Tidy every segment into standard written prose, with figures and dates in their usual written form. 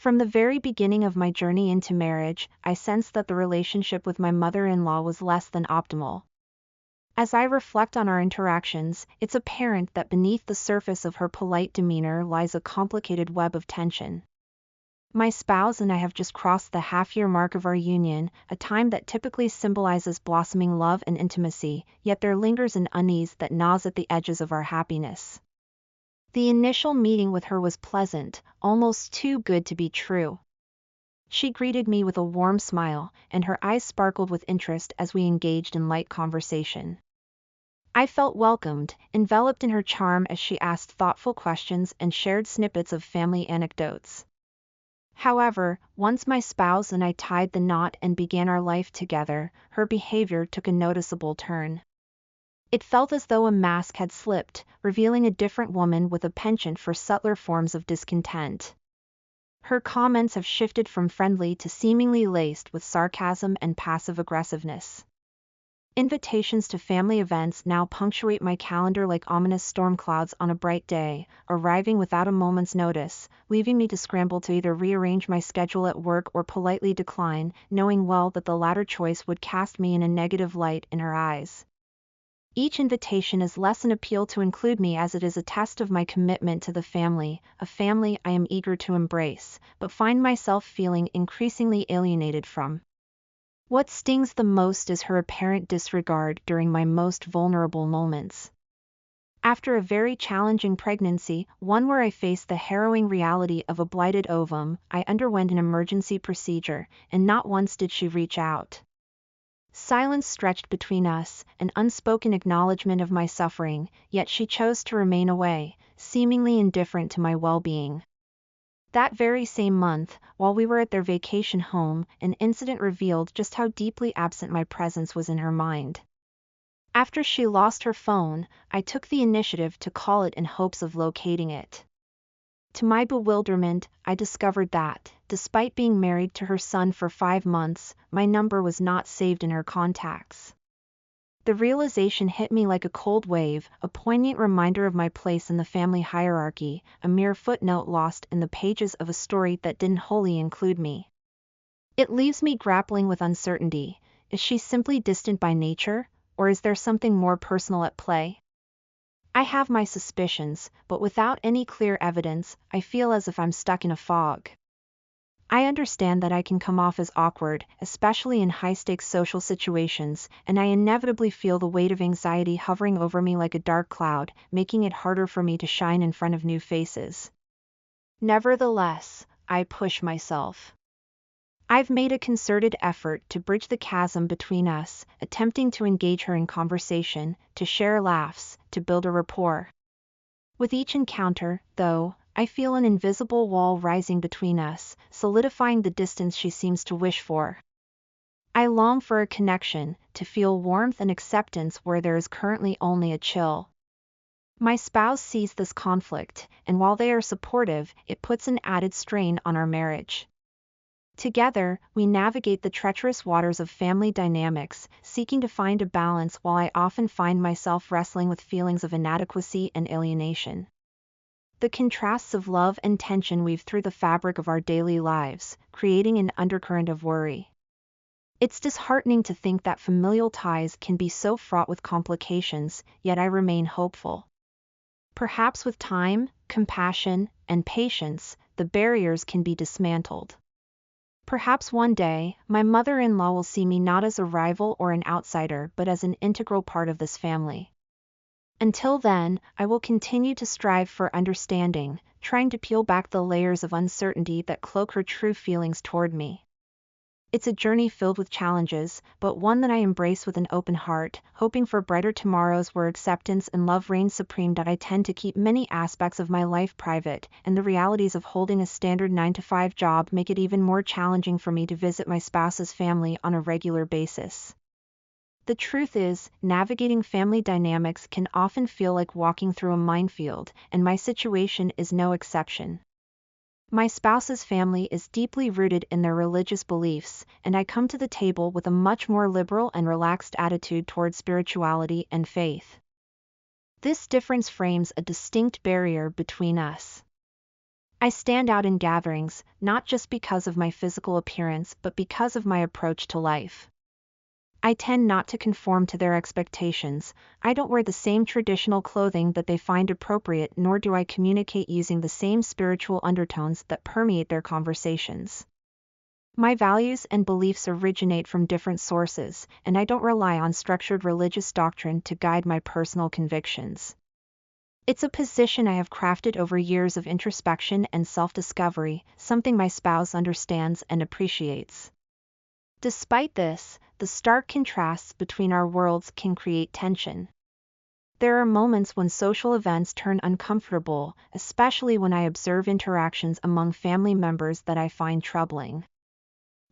From the very beginning of my journey into marriage, I sensed that the relationship with my mother-in-law was less than optimal. As I reflect on our interactions, it's apparent that beneath the surface of her polite demeanor lies a complicated web of tension. My spouse and I have just crossed the half-year mark of our union, a time that typically symbolizes blossoming love and intimacy, yet there lingers an unease that gnaws at the edges of our happiness. The initial meeting with her was pleasant, almost too good to be true. She greeted me with a warm smile, and her eyes sparkled with interest as we engaged in light conversation. I felt welcomed, enveloped in her charm as she asked thoughtful questions and shared snippets of family anecdotes. However, once my spouse and I tied the knot and began our life together, her behavior took a noticeable turn. It felt as though a mask had slipped, revealing a different woman with a penchant for subtler forms of discontent. Her comments have shifted from friendly to seemingly laced with sarcasm and passive aggressiveness. Invitations to family events now punctuate my calendar like ominous storm clouds on a bright day, arriving without a moment's notice, leaving me to scramble to either rearrange my schedule at work or politely decline, knowing well that the latter choice would cast me in a negative light in her eyes. Each invitation is less an appeal to include me as it is a test of my commitment to the family, a family I am eager to embrace, but find myself feeling increasingly alienated from. What stings the most is her apparent disregard during my most vulnerable moments. After a very challenging pregnancy, one where I faced the harrowing reality of a blighted ovum, I underwent an emergency procedure, and not once did she reach out. Silence stretched between us, an unspoken acknowledgement of my suffering, yet she chose to remain away, seemingly indifferent to my well-being. That very same month, while we were at their vacation home, an incident revealed just how deeply absent my presence was in her mind. After she lost her phone, I took the initiative to call it in hopes of locating it. To my bewilderment, I discovered that, despite being married to her son for 5 months, my number was not saved in her contacts. The realization hit me like a cold wave, a poignant reminder of my place in the family hierarchy, a mere footnote lost in the pages of a story that didn't wholly include me. It leaves me grappling with uncertainty. Is she simply distant by nature, or is there something more personal at play? I have my suspicions, but without any clear evidence, I feel as if I'm stuck in a fog. I understand that I can come off as awkward, especially in high-stakes social situations, and I inevitably feel the weight of anxiety hovering over me like a dark cloud, making it harder for me to shine in front of new faces. Nevertheless, I push myself. I've made a concerted effort to bridge the chasm between us, attempting to engage her in conversation, to share laughs, to build a rapport. With each encounter, though, I feel an invisible wall rising between us, solidifying the distance she seems to wish for. I long for a connection, to feel warmth and acceptance where there is currently only a chill. My spouse sees this conflict, and while they are supportive, it puts an added strain on our marriage. Together, we navigate the treacherous waters of family dynamics, seeking to find a balance while I often find myself wrestling with feelings of inadequacy and alienation. The contrasts of love and tension weave through the fabric of our daily lives, creating an undercurrent of worry. It's disheartening to think that familial ties can be so fraught with complications, yet I remain hopeful. Perhaps with time, compassion, and patience, the barriers can be dismantled. Perhaps one day, my mother-in-law will see me not as a rival or an outsider but as an integral part of this family. Until then, I will continue to strive for understanding, trying to peel back the layers of uncertainty that cloak her true feelings toward me. It's a journey filled with challenges, but one that I embrace with an open heart, hoping for brighter tomorrows where acceptance and love reign supreme. I tend to keep many aspects of my life private, and the realities of holding a standard 9-to-5 job make it even more challenging for me to visit my spouse's family on a regular basis. The truth is, navigating family dynamics can often feel like walking through a minefield, and my situation is no exception. My spouse's family is deeply rooted in their religious beliefs, and I come to the table with a much more liberal and relaxed attitude toward spirituality and faith. This difference frames a distinct barrier between us. I stand out in gatherings, not just because of my physical appearance but because of my approach to life. I tend not to conform to their expectations. I don't wear the same traditional clothing that they find appropriate, nor do I communicate using the same spiritual undertones that permeate their conversations. My values and beliefs originate from different sources, and I don't rely on structured religious doctrine to guide my personal convictions. It's a position I have crafted over years of introspection and self-discovery, something my spouse understands and appreciates. Despite this, the stark contrasts between our worlds can create tension. There are moments when social events turn uncomfortable, especially when I observe interactions among family members that I find troubling.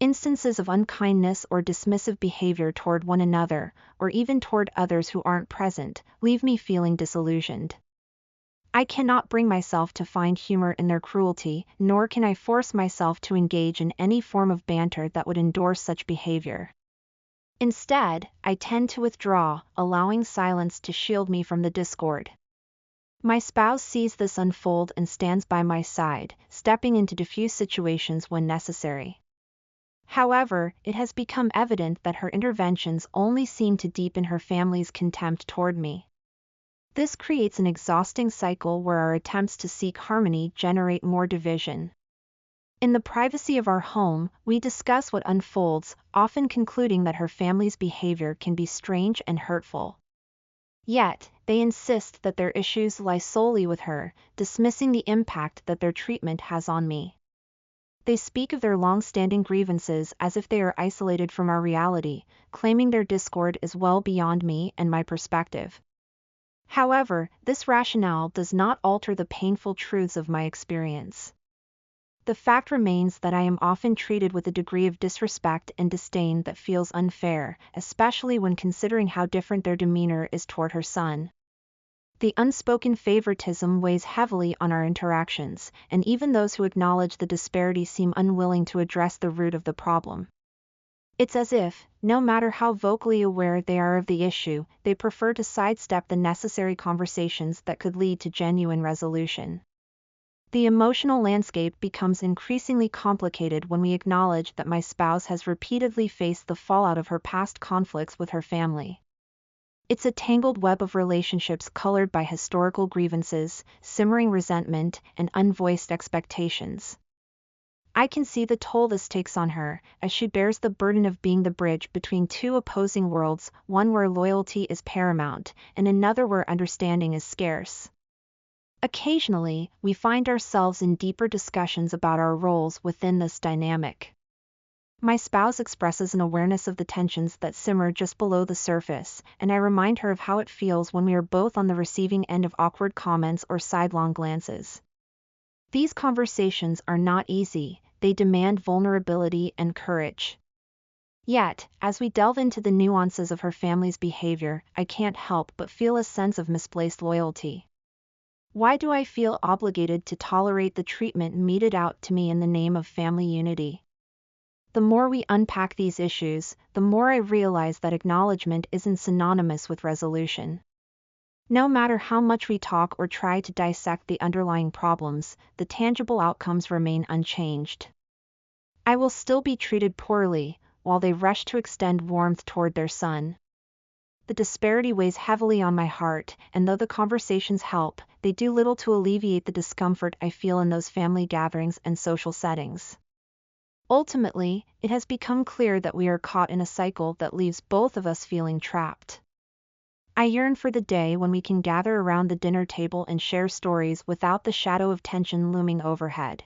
Instances of unkindness or dismissive behavior toward one another, or even toward others who aren't present, leave me feeling disillusioned. I cannot bring myself to find humor in their cruelty, nor can I force myself to engage in any form of banter that would endorse such behavior. Instead, I tend to withdraw, allowing silence to shield me from the discord. My spouse sees this unfold and stands by my side, stepping in to diffuse situations when necessary. However, it has become evident that her interventions only seem to deepen her family's contempt toward me. This creates an exhausting cycle where our attempts to seek harmony generate more division. In the privacy of our home, we discuss what unfolds, often concluding that her family's behavior can be strange and hurtful. Yet, they insist that their issues lie solely with her, dismissing the impact that their treatment has on me. They speak of their long-standing grievances as if they are isolated from our reality, claiming their discord is well beyond me and my perspective. However, this rationale does not alter the painful truths of my experience. The fact remains that I am often treated with a degree of disrespect and disdain that feels unfair, especially when considering how different their demeanor is toward her son. The unspoken favoritism weighs heavily on our interactions, and even those who acknowledge the disparity seem unwilling to address the root of the problem. It's as if, no matter how vocally aware they are of the issue, they prefer to sidestep the necessary conversations that could lead to genuine resolution. The emotional landscape becomes increasingly complicated when we acknowledge that my spouse has repeatedly faced the fallout of her past conflicts with her family. It's a tangled web of relationships colored by historical grievances, simmering resentment, and unvoiced expectations. I can see the toll this takes on her, as she bears the burden of being the bridge between two opposing worlds, one where loyalty is paramount, and another where understanding is scarce. Occasionally, we find ourselves in deeper discussions about our roles within this dynamic. My spouse expresses an awareness of the tensions that simmer just below the surface, and I remind her of how it feels when we are both on the receiving end of awkward comments or sidelong glances. These conversations are not easy, they demand vulnerability and courage. Yet, as we delve into the nuances of her family's behavior, I can't help but feel a sense of misplaced loyalty. Why do I feel obligated to tolerate the treatment meted out to me in the name of family unity? The more we unpack these issues, the more I realize that acknowledgement isn't synonymous with resolution. No matter how much we talk or try to dissect the underlying problems, the tangible outcomes remain unchanged. I will still be treated poorly, while they rush to extend warmth toward their son. The disparity weighs heavily on my heart, and though the conversations help, they do little to alleviate the discomfort I feel in those family gatherings and social settings. Ultimately, it has become clear that we are caught in a cycle that leaves both of us feeling trapped. I yearn for the day when we can gather around the dinner table and share stories without the shadow of tension looming overhead.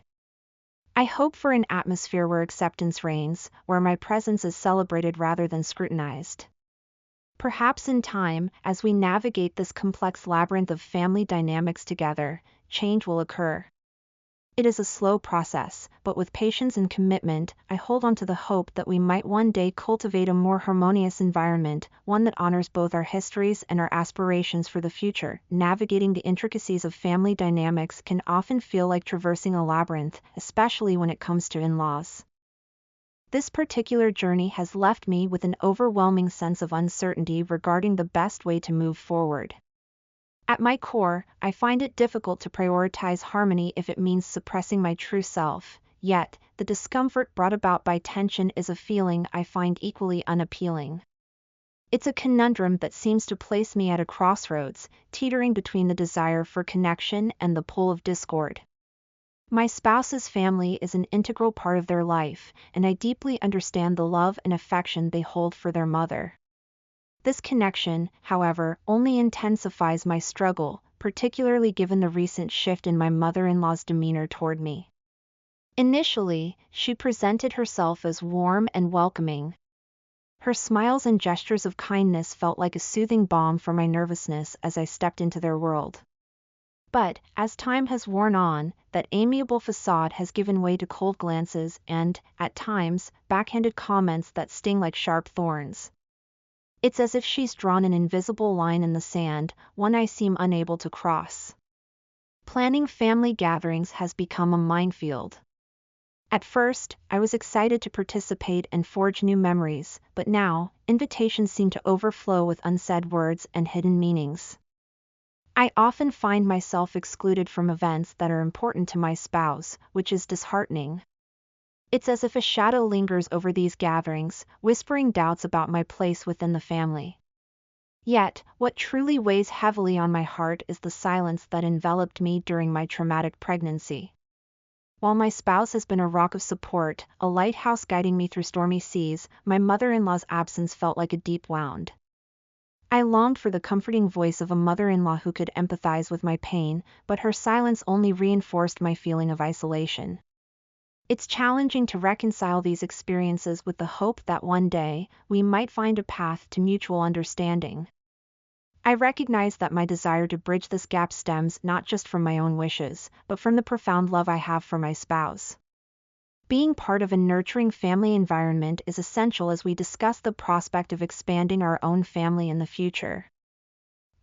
I hope for an atmosphere where acceptance reigns, where my presence is celebrated rather than scrutinized. Perhaps in time, as we navigate this complex labyrinth of family dynamics together, change will occur. It is a slow process, but with patience and commitment, I hold on to the hope that we might one day cultivate a more harmonious environment, one that honors both our histories and our aspirations for the future. Navigating the intricacies of family dynamics can often feel like traversing a labyrinth, especially when it comes to in-laws. This particular journey has left me with an overwhelming sense of uncertainty regarding the best way to move forward. At my core, I find it difficult to prioritize harmony if it means suppressing my true self, yet, the discomfort brought about by tension is a feeling I find equally unappealing. It's a conundrum that seems to place me at a crossroads, teetering between the desire for connection and the pull of discord. My spouse's family is an integral part of their life, and I deeply understand the love and affection they hold for their mother. This connection, however, only intensifies my struggle, particularly given the recent shift in my mother-in-law's demeanor toward me. Initially, she presented herself as warm and welcoming. Her smiles and gestures of kindness felt like a soothing balm for my nervousness as I stepped into their world. But, as time has worn on, that amiable facade has given way to cold glances and, at times, backhanded comments that sting like sharp thorns. It's as if she's drawn an invisible line in the sand, one I seem unable to cross. Planning family gatherings has become a minefield. At first, I was excited to participate and forge new memories, but now, invitations seem to overflow with unsaid words and hidden meanings. I often find myself excluded from events that are important to my spouse, which is disheartening. It's as if a shadow lingers over these gatherings, whispering doubts about my place within the family. Yet, what truly weighs heavily on my heart is the silence that enveloped me during my traumatic pregnancy. While my spouse has been a rock of support, a lighthouse guiding me through stormy seas, my mother-in-law's absence felt like a deep wound. I longed for the comforting voice of a mother-in-law who could empathize with my pain, but her silence only reinforced my feeling of isolation. It's challenging to reconcile these experiences with the hope that one day, we might find a path to mutual understanding. I recognize that my desire to bridge this gap stems not just from my own wishes, but from the profound love I have for my spouse. Being part of a nurturing family environment is essential as we discuss the prospect of expanding our own family in the future.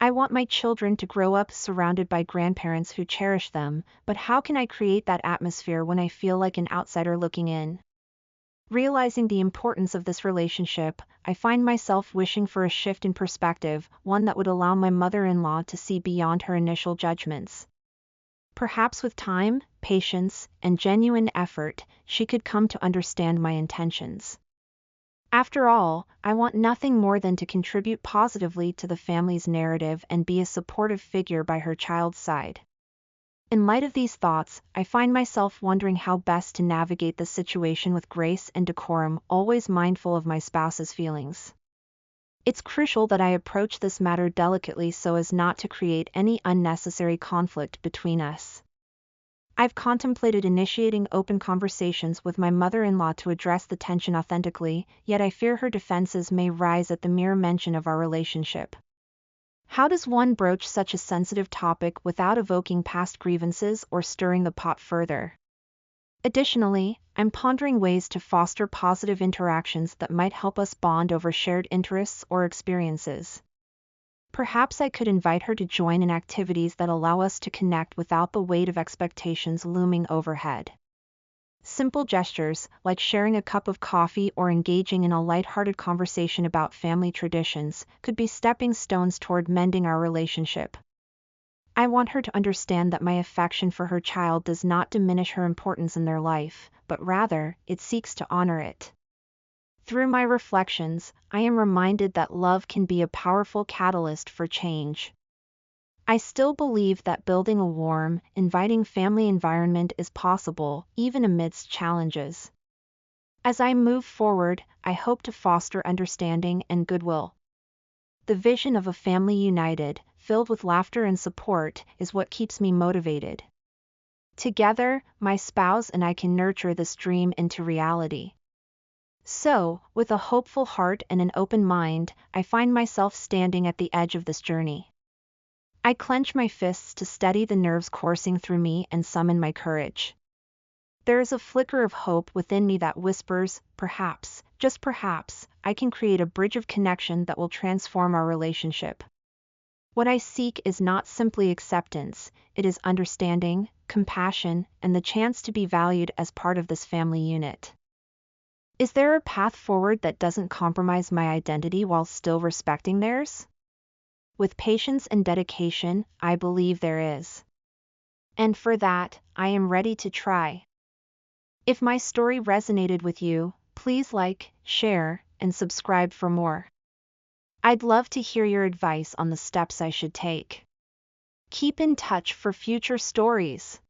I want my children to grow up surrounded by grandparents who cherish them, but how can I create that atmosphere when I feel like an outsider looking in? Realizing the importance of this relationship, I find myself wishing for a shift in perspective, one that would allow my mother-in-law to see beyond her initial judgments. Perhaps with time, patience, and genuine effort, she could come to understand my intentions. After all, I want nothing more than to contribute positively to the family's narrative and be a supportive figure by her child's side. In light of these thoughts, I find myself wondering how best to navigate the situation with grace and decorum, always mindful of my spouse's feelings. It's crucial that I approach this matter delicately so as not to create any unnecessary conflict between us. I've contemplated initiating open conversations with my mother-in-law to address the tension authentically, yet I fear her defenses may rise at the mere mention of our relationship. How does one broach such a sensitive topic without evoking past grievances or stirring the pot further? Additionally, I'm pondering ways to foster positive interactions that might help us bond over shared interests or experiences. Perhaps I could invite her to join in activities that allow us to connect without the weight of expectations looming overhead. Simple gestures, like sharing a cup of coffee or engaging in a lighthearted conversation about family traditions, could be stepping stones toward mending our relationship. I want her to understand that my affection for her child does not diminish her importance in their life, but rather, it seeks to honor it. Through my reflections, I am reminded that love can be a powerful catalyst for change. I still believe that building a warm, inviting family environment is possible, even amidst challenges. As I move forward, I hope to foster understanding and goodwill. The vision of a family united, filled with laughter and support, is what keeps me motivated. Together, my spouse and I can nurture this dream into reality. So, with a hopeful heart and an open mind, I find myself standing at the edge of this journey. I clench my fists to steady the nerves coursing through me and summon my courage. There is a flicker of hope within me that whispers, perhaps, just perhaps, I can create a bridge of connection that will transform our relationship. What I seek is not simply acceptance, it is understanding, compassion, and the chance to be valued as part of this family unit. Is there a path forward that doesn't compromise my identity while still respecting theirs? With patience and dedication, I believe there is. And for that, I am ready to try. If my story resonated with you, please like, share, and subscribe for more. I'd love to hear your advice on the steps I should take. Keep in touch for future stories.